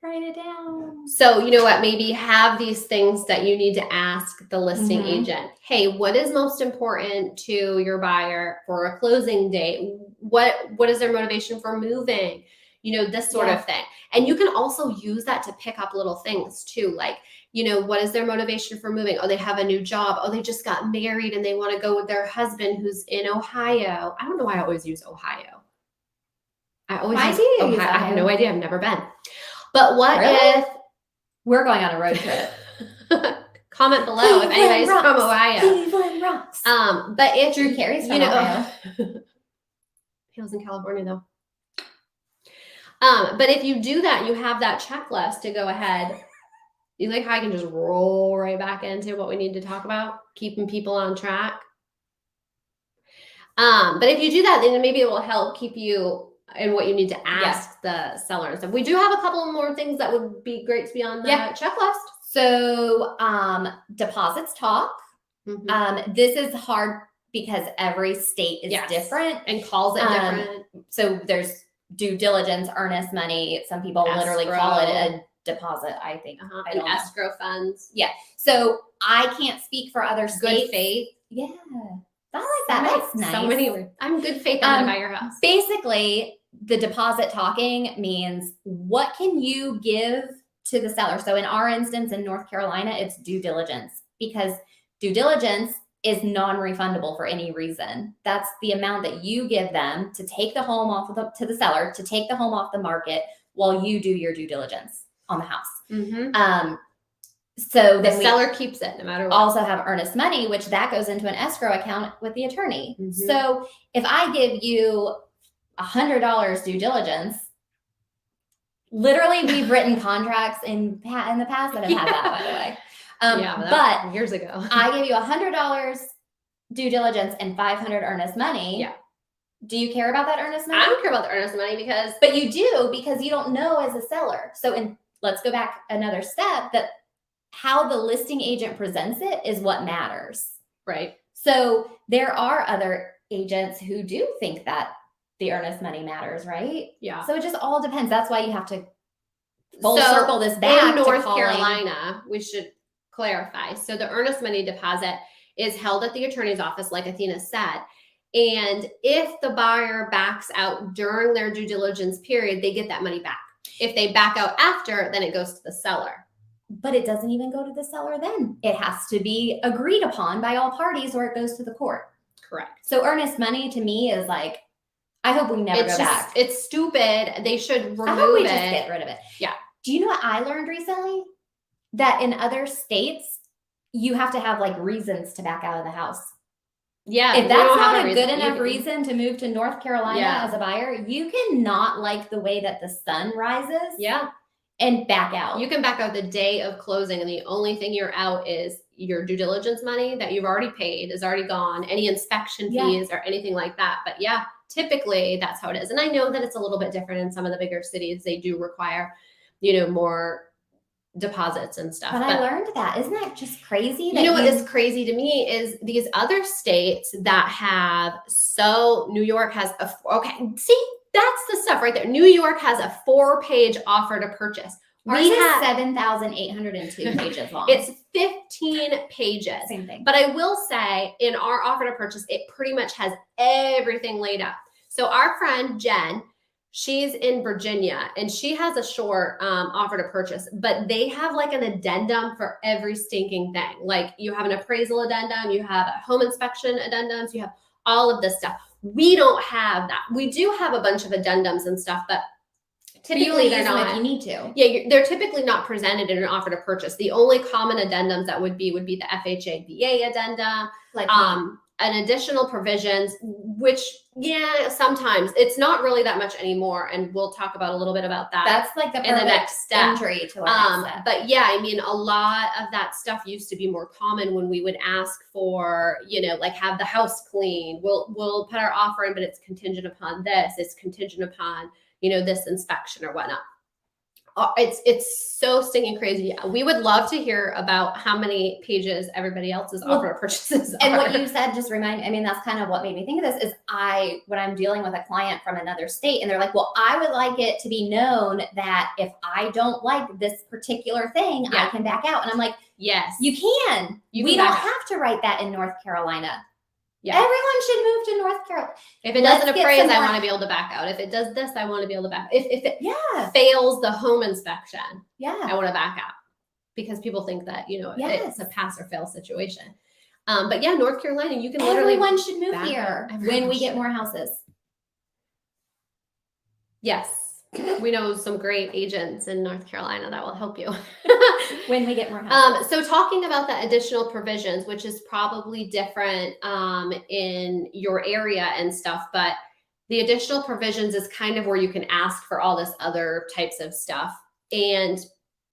Write it down. So you know what? Maybe have these things that you need to ask the listing Mhm. agent. Hey, what is most important to your buyer for a closing date? What is their motivation for moving? This sort of thing. And you can also use that to pick up little things too. Like, what is their motivation for moving? Oh, they have a new job. Oh, they just got married and they want to go with their husband who's in Ohio. I don't know why I always use Ohio. Why do you use I have Ohio? no idea. I've never been. But what Really? if We're going on a road trip. comment below if anybody's from Ohio. Cleveland rocks. But if Drew Carey's from Ohio. He lives in California though. But if you do that, you have that checklist to go ahead. You like how I can just roll right back into what we need to talk about, keeping people on track. But if you do that, then maybe it will help keep you in what you need to ask the seller and stuff. We do have a couple more things that would be great to be on the checklist. So deposits talk. Mhm. This is hard because every state is different and calls it different. So there's due diligence, earnest money. Some people literally call it a deposit, I think. I don't know. Escrow funds. Yeah. So I can't speak for other states. Good faith. Yeah. I like that. That's nice. So many. I'm good faith. I'm gonna buy your house. Basically, the deposit talking means what can you give to the seller? So in our instance, in North Carolina, it's due diligence, because due diligence is non-refundable for any reason. That's the amount that you give them to take the home off to the seller, to take the home off the market while you do your due diligence on the house. Mm-hmm. So the seller keeps it no matter what. Also have earnest money, which that goes into an escrow account with the attorney. Mm-hmm. So if I give you $100 due diligence, literally we've written contracts in the past that have had that, by the way. But years ago, I give you $100 due diligence and $500 earnest money. Yeah. Do you care about that earnest money? I don't care about the earnest money but you do, because you don't know as a seller. So let's go back another step, that how the listing agent presents it is what matters. Right. So there are other agents who do think that the earnest money matters, right? Yeah. So it just all depends. That's why you have to circle this back. In North Carolina, we should clarify. So the earnest money deposit is held at the attorney's office, like Athena said. And if the buyer backs out during their due diligence period, they get that money back. If they back out after, then it goes to the seller. But it doesn't even go to the seller then. It has to be agreed upon by all parties, or it goes to the court. Correct. So earnest money to me is like, I hope we never go back. It's stupid. They should remove I hope we it. just get rid of it. Yeah. Do you know what I learned recently? That in other states, you have to have like reasons to back out of the house. Yeah. If we that's don't have not a good You enough can- reason to move to North Carolina Yeah. as a buyer, you cannot like the way that the sun rises Yeah. and back out. You can back out the day of closing, and the only thing you're out is your due diligence money that you've already paid is already gone, any inspection Yeah. fees or anything like that. But yeah, typically that's how it is. And I know that it's a little bit different in some of the bigger cities. They do require, more deposits and stuff. But I learned that. Isn't that just crazy? You know what is crazy to me is these other states that have, so New York has okay, see, that's the stuff right there. New York has a 4-page offer to purchase. Ours is 7,802 pages long. It's 15 pages. Same thing. But I will say in our offer to purchase, it pretty much has everything laid out. So our friend Jen, she's in Virginia and she has a short offer to purchase, but they have like an addendum for every stinking thing. Like you have an appraisal addendum, you have a home inspection addendums, you have all of this stuff. We don't have that. We do have a bunch of addendums and stuff, but typically they're not. If you need to. Yeah, they're typically not presented in an offer to purchase. The only common addendums that would be the FHA addendum, Like an additional provisions, which sometimes it's not really that much anymore, and we'll talk about a little bit about that. that's like the in the next step. entry to our next step. But yeah, I mean, a lot of that stuff used to be more common when we would ask for, like have the house clean. We'll put our offer in, but it's contingent upon this. It's contingent upon this inspection or whatnot. It's so stinging crazy. We would love to hear about how many pages everybody else's offer purchases are. And what you said just that's kind of what made me think of this is when I'm dealing with a client from another state and they're like, well, I would like it to be known that if I don't like this particular thing, I can back out. And I'm like, yes, you can. We don't have to write that in North Carolina. Yeah. Everyone should move to North Carolina. If it doesn't appraise, I want to be able to back out. If it does this, I want to be able to back out. If it fails the home inspection, I want to back out. Because people think that, it's a pass or fail situation. But yeah, North Carolina, you can literally. Everyone should move here when we get more houses. Yes. We know some great agents in North Carolina that will help you when we get more houses. So talking about the additional provisions, which is probably different in your area and stuff, but the additional provisions is kind of where you can ask for all this other types of stuff. And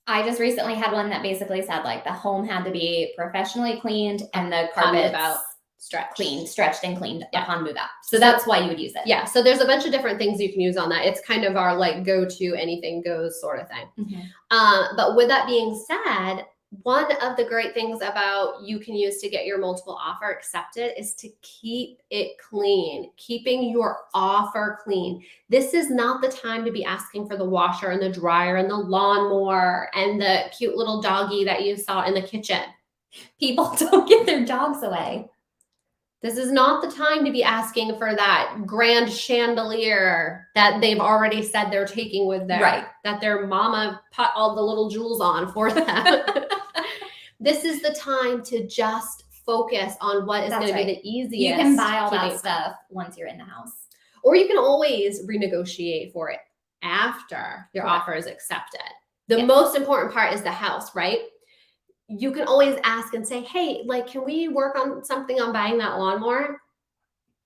I just recently had one that basically said like the home had to be professionally cleaned and the carpets stretched and cleaned upon move out. So that's why you would use it. Yeah. So there's a bunch of different things you can use on that. It's kind of our like go-to anything goes sort of thing. Mm-hmm. But with that being said, one of the great things about you can use to get your multiple offer accepted is to keep it clean, keeping your offer clean. This is not the time to be asking for the washer and the dryer and the lawnmower and the cute little doggy that you saw in the kitchen. People don't give their dogs away. This is not the time to be asking for that grand chandelier that they've already said they're taking with them, that their mama put all the little jewels on for them. This is the time to just focus on what is going to be the easiest. You can buy all that stuff once you're in the house. Or you can always renegotiate for it after your offer is accepted. The most important part is the house, right? You can always ask and say, hey, like, can we work on something on buying that lawnmower?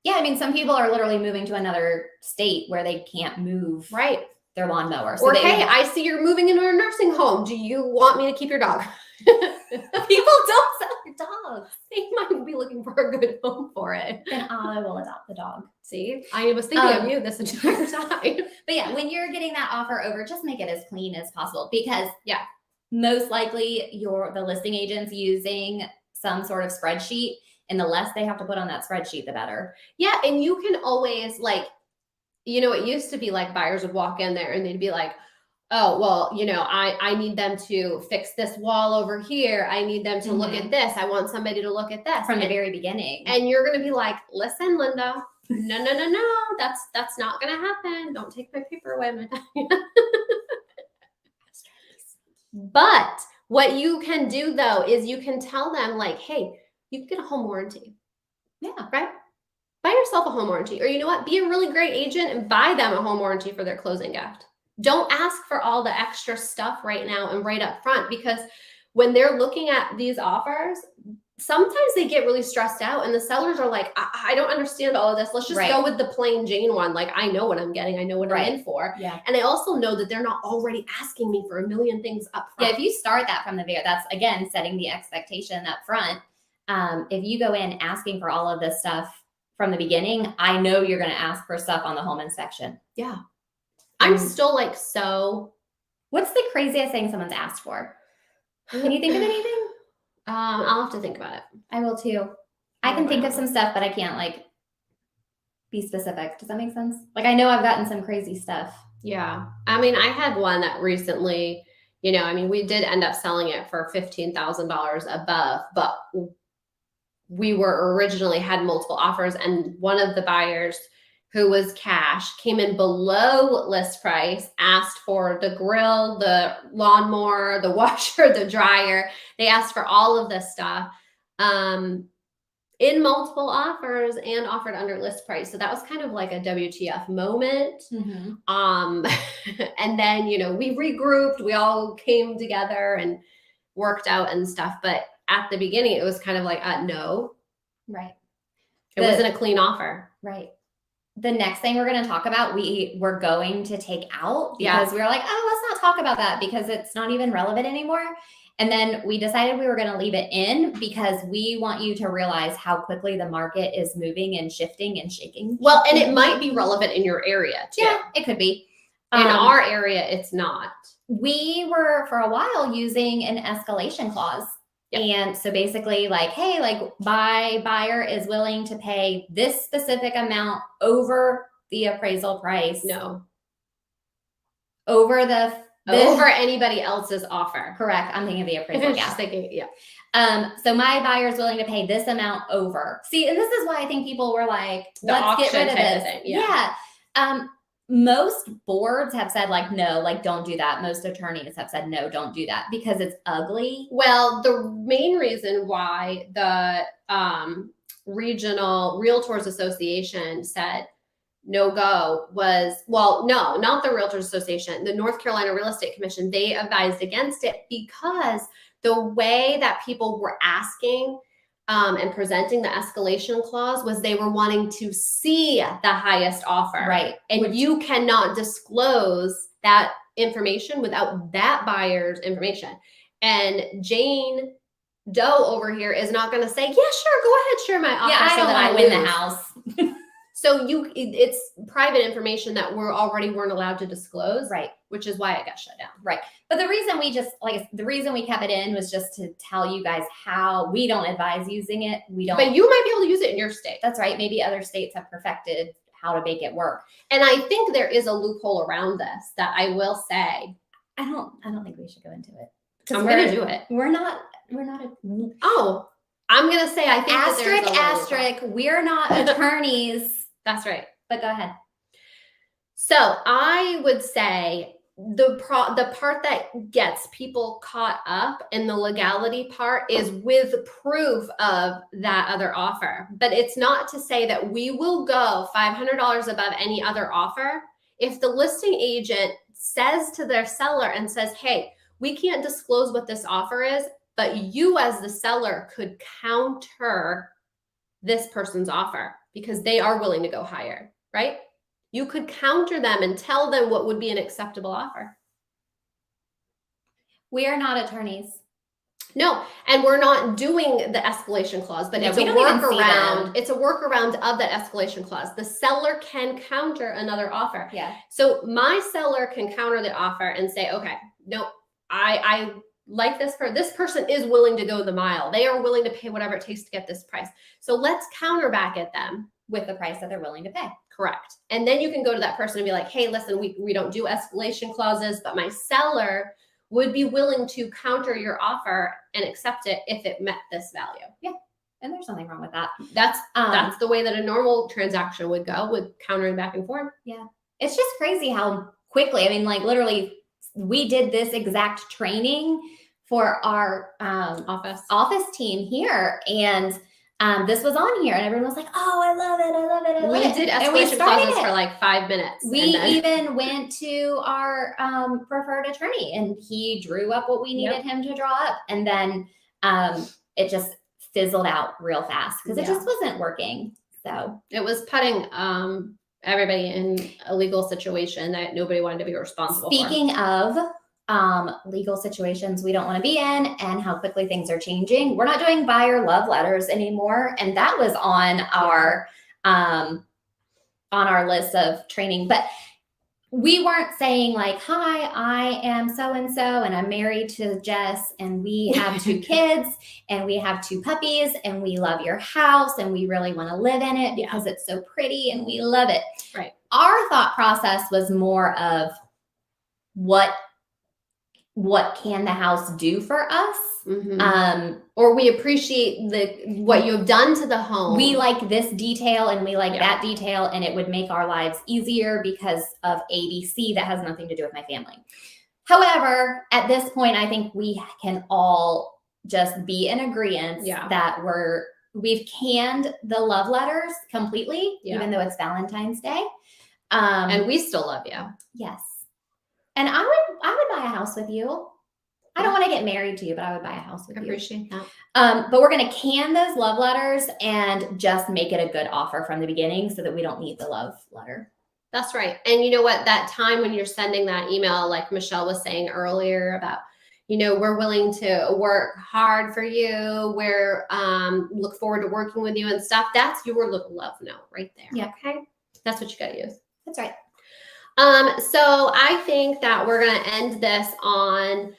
Yeah, I mean, some people are literally moving to another state where they can't move their lawnmower. So hey, I see you're moving into a nursing home. Do you want me to keep your dog? People don't sell their dogs. They might be looking for a good home for it. Then I will adopt the dog. See, I was thinking of you this entire time. But yeah, when you're getting that offer over, just make it as clean as possible because most likely the listing agent's using some sort of spreadsheet, and the less they have to put on that spreadsheet, the better. Yeah. And you can always it used to be like buyers would walk in there and they'd be like, oh, well, I need them to fix this wall over here. I need them to look at this. I want somebody to look at this. From the very beginning. And you're going to be like, listen, Linda, no. That's not going to happen. Don't take my paper away. But what you can do though, is you can tell them like, hey, you can get a home warranty. Yeah. Right? Buy yourself a home warranty. Or you know what? Be a really great agent and buy them a home warranty for their closing gift. don't ask for all the extra stuff right now and right up front, because when they're looking at these offers, sometimes they get really stressed out and the sellers are like, I don't understand all of this. Let's just go with the plain Jane one. Like, I know what I'm getting. I know what I'm in for. Yeah. And I also know that they're not already asking me for a million things up front. Yeah, if you start that from the very, that's again, setting the expectation up front. If you go in asking for all of this stuff from the beginning, I know you're going to ask for stuff on the home inspection. Yeah. I'm still like, so. What's the craziest thing someone's asked for? Can you think of anything? I'll have to think about it. I will too. I can think of some stuff, but I can't like be specific. Does that make sense? Like, I know I've gotten some crazy stuff. Yeah. I mean, I had one that recently, you know, I mean, we did end up selling it for $15,000 above, but we were originally had multiple offers, and one of the buyers, who was cash, came in below list price, asked for the grill, the lawnmower, the washer, the dryer. They asked for all of this stuff in multiple offers and offered under list price. So that was kind of like a WTF moment. And then, you know, we regrouped, we all came together and worked out and stuff. But at the beginning, it was kind of like, no. Right. It wasn't a clean offer. Right. The next thing we're going to talk about, we're going to take out, because we were like, oh, let's not talk about that because it's not even relevant anymore. And then we decided we were going to leave it in because we want you to realize how quickly the market is moving and shifting and shaking. Well, and it might be relevant in your area too. Yeah, it could be. In our area, it's not. We were for a while using an escalation clause. Yep. And so basically, like, hey, like, buyer is willing to pay this specific amount over the appraisal price. No. Over over anybody else's offer. Correct. I'm thinking of the appraisal. Just thinking, yeah. So my buyer is willing to pay this amount over. See, and this is why I think people were like, let's get rid of this. Thing, yeah. Most boards have said like, no, like don't do that. Most attorneys have said, no, don't do that because it's ugly. Well, the main reason why the Regional Realtors Association said no go was, well, no, not the Realtors Association, the North Carolina Real Estate Commission. They advised against it because the way that people were asking and presenting the escalation clause was they were wanting to see the highest offer. Right. And you cannot disclose that information without that buyer's information. And Jane Doe over here is not going to say, yeah, sure, go ahead, share my offer. Yeah, I don't want to win the house. So it's private information that weren't allowed to disclose. Right. Which is why it got shut down. Right. But the reason we kept it in was just to tell you guys how we don't advise using it. We don't. But you might be able to use it in your state. That's right. Maybe other states have perfected how to make it work. And I think there is a loophole around this that I will say. I don't think we should go into it. I'm going to do it. We're not. Oh, I'm going to say, I think asterisk, we're not attorneys. That's right. But go ahead. So I would say the part that gets people caught up in the legality part is with proof of that other offer. But it's not to say that we will go $500 above any other offer. If the listing agent says to their seller and says, hey, we can't disclose what this offer is, but you as the seller could counter this person's offer because they are willing to go higher, right? You could counter them and tell them what would be an acceptable offer. We are not attorneys. No, and we're not doing the escalation clause, but it's a workaround. It's a workaround of that escalation clause. The seller can counter another offer. Yeah. So my seller can counter the offer and say, okay, no, I like this person. This person is willing to go the mile. They are willing to pay whatever it takes to get this price. So let's counter back at them with the price that they're willing to pay. Correct. And then you can go to that person and be like, hey, listen, we don't do escalation clauses, but my seller would be willing to counter your offer and accept it if it met this value. Yeah. And there's nothing wrong with that. That's the way that a normal transaction would go, with countering back and forth. Yeah. It's just crazy how quickly, I mean, like literally we did this exact training for our office team here. And this was on here, and everyone was like, "Oh, I love it! I love it! I love it!" We did And we escalation started clauses it. for like 5 minutes. We and then- even went to our preferred attorney, and he drew up what we needed him to draw up, and then it just fizzled out real fast because it just wasn't working. So it was putting everybody in a legal situation that nobody wanted to be responsible speaking of legal situations we don't want to be in and how quickly things are changing, we're not doing buyer love letters anymore, and that was on our list of training. But we weren't saying like, "Hi, I am so and so, and I'm married to Jess, and we have 2 kids, and we have 2 puppies, and we love your house, and we really want to live in it because it's so pretty, and we love it." Right. Our thought process was more of what can the house do for us? Or we appreciate what you have done to the home. We like this detail and we like that detail, and it would make our lives easier because of ABC that has nothing to do with my family. However, at this point, I think we can all just be in agreement that we've canned the love letters completely, even though it's Valentine's Day. And we still love you. Yes. And I would buy a house with you. I don't want to get married to you, but I would buy a house with you. Appreciate that. But we're going to can those love letters and just make it a good offer from the beginning so that we don't need the love letter. That's right. And you know what? That time when you're sending that email, like Michelle was saying earlier about, we're willing to work hard for you. We're look forward to working with you and stuff. That's your little love note right there. Yeah. Okay. That's what you got to use. That's right. So I think that we're going to end this on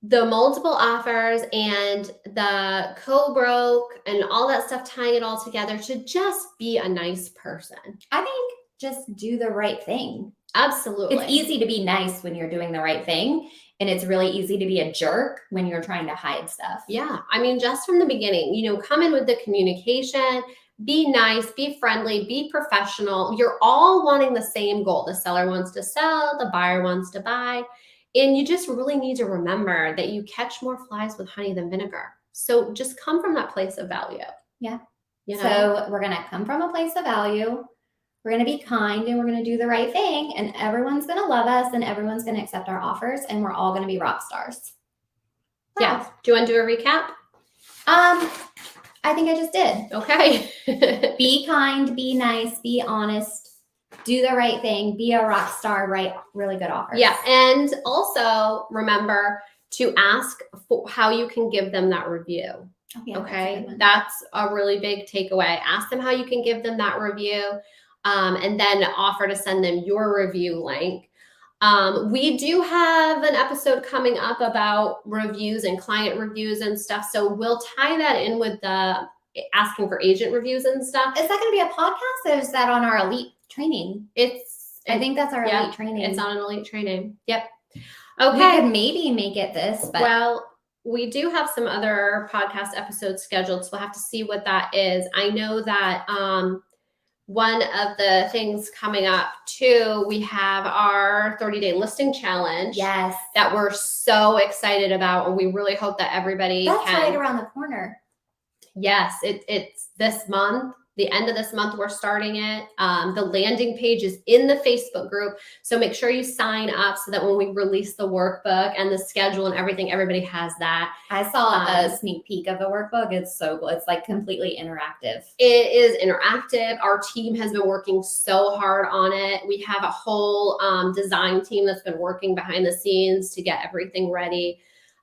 the multiple offers and the Cobroke and all that stuff, tying it all together to just be a nice person. I think just do the right thing. Absolutely. It's easy to be nice when you're doing the right thing. And it's really easy to be a jerk when you're trying to hide stuff. Yeah. I mean, just from the beginning, come in with the communication, be nice, be friendly, be professional. You're all wanting the same goal. The seller wants to sell, the buyer wants to buy. And you just really need to remember that you catch more flies with honey than vinegar. So just come from that place of value. Yeah. So we're going to come from a place of value. We're going to be kind and we're going to do the right thing. And everyone's going to love us and everyone's going to accept our offers. And we're all going to be rock stars. Yeah. Do you want to do a recap? I think I just did. Okay. Be kind, be nice, be honest, do the right thing, be a rock star, write really good offers. Yeah. And also remember to ask for how you can give them that review. Oh, yeah, okay. That's a really big takeaway. Ask them how you can give them that review, and then offer to send them your review link. We do have an episode coming up about reviews and client reviews and stuff. So we'll tie that in with the asking for agent reviews and stuff. Is that going to be a podcast or is that on our elite training? I think that's our elite training. It's on an elite training. Yep. Okay. We could maybe make it this, but well, we do have some other podcast episodes scheduled. So we'll have to see what that is. I know that, one of the things coming up too, we have our 30-day listing challenge. Yes. That we're so excited about. And we really hope that everybody That's right around the corner. Yes, it's this month. The end of this month, we're starting it. The landing page is in the Facebook group. So make sure you sign up so that when we release the workbook and the schedule and everything, everybody has that. I saw a sneak peek of the workbook. It's so cool. It's like completely interactive. It is interactive. Our team has been working so hard on it. We have a whole design team that's been working behind the scenes to get everything ready.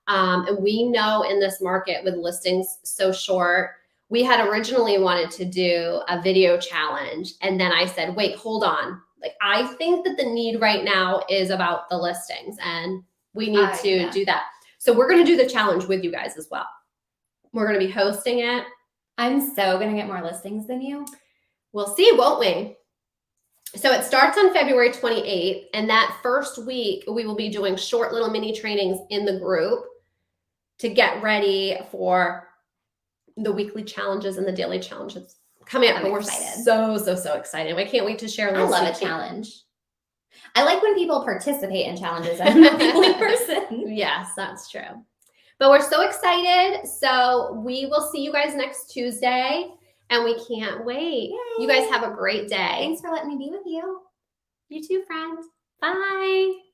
And we know in this market with listings so short, we had originally wanted to do a video challenge. And then I said, wait, hold on. Like, I think that the need right now is about the listings and we need to do that. So we're going to do the challenge with you guys as well. We're going to be hosting it. I'm so going to get more listings than you. We'll see, won't we? So it starts on February 28th. And that first week, we will be doing short little mini trainings in the group to get ready for the weekly challenges and the daily challenges coming up. But we're so excited. I can't wait to share. I love a challenge. I like when people participate in challenges. I'm not the only person. Yes, that's true. But we're so excited. So we will see you guys next Tuesday, and we can't wait. Yay. You guys have a great day. Thanks for letting me be with you. You too, friend. Bye.